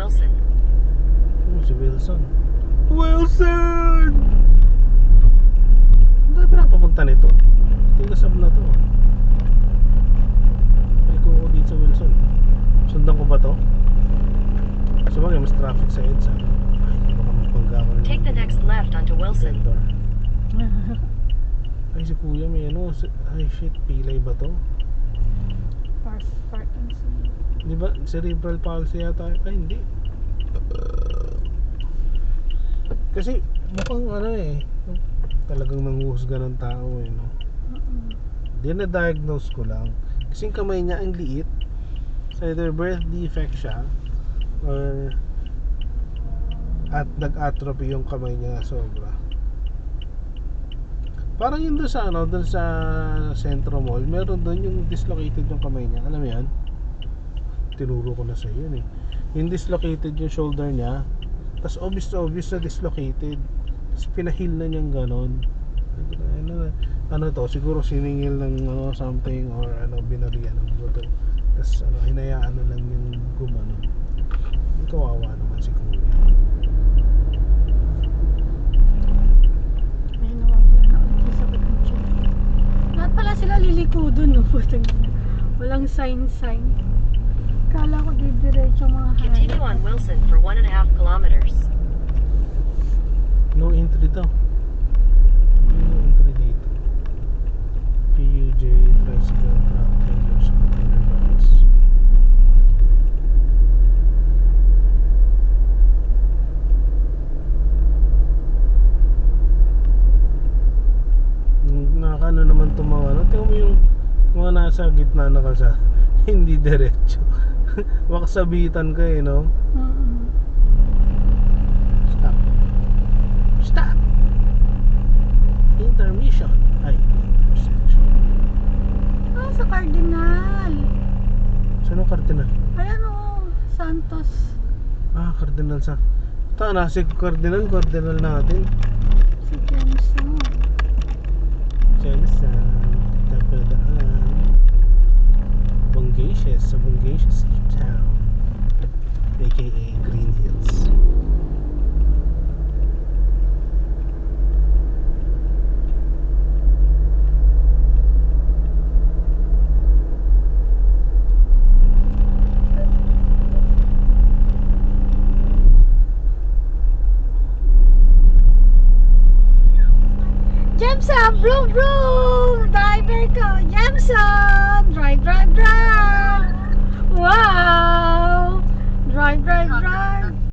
Wilson. Si Wilson. Wilson! Hindi pa pupunta nito. Tigasab na to. Ay ko dito sa Wilson. Sundan ko ba to? Sabagay mas traffic sa EDSA. Ay, baka magpangga ko rin. Take the next left onto Wilson. Vendor. Ay si kuya may ano. Ay shit, pilay ba to? Part and Di ba cerebral palsy yata? Ay hindi. Kasi mukhang ano eh, talagang nanguhusga ng tao eh, no? Dina-diagnose ko lang kasi yung kamay niya ang liit. So either birth defect siya or at nag-atrophy yung kamay niya sobra. Parang yun doon sa ano, doon sa Centro Mall, meron doon yung dislocated yung kamay niya. Alam mo yan? Tinuro ko na sa iyo eh. Yung dislocated yung shoulder niya, tapos obvious na dislocated. Tapos pinahil na niyang ganon. Ano to, siguro siningil ng ano, something or ano, binarian ng buto. Tapos ano, hinayaan na lang yung gumano. Kawawa naman si kuya. Ay, nawawala na ulit yung sagot ng chin. Lahat pala sila liliko dun, no? Walang sign. Kala ko didiretso mga Continue on Wilson for 1.5 kilometers. No entry to. No entry dito. PUJ, tricycle, truck, trailers, container vans. Nakakano naman itong mga ano. Tingnan mo yung mga nasa gitna na kalsada. Hindi diretso. Makasabitan ka eh, no? Stop. Stop. Intermission. Ay, intersection. Ah, sa Cardinal. Saan ang Cardinal? Ayan o, Santos. Ah, Cardinal sa... Ito, nasa Cardinal natin. Si Jensen. Jensen. Tapadaan. Bungacious, sa Bungacious Town, aka Green Hills. Jemson, vroom vroom! Driver ko, Jemson! Drive! Wow! Drive!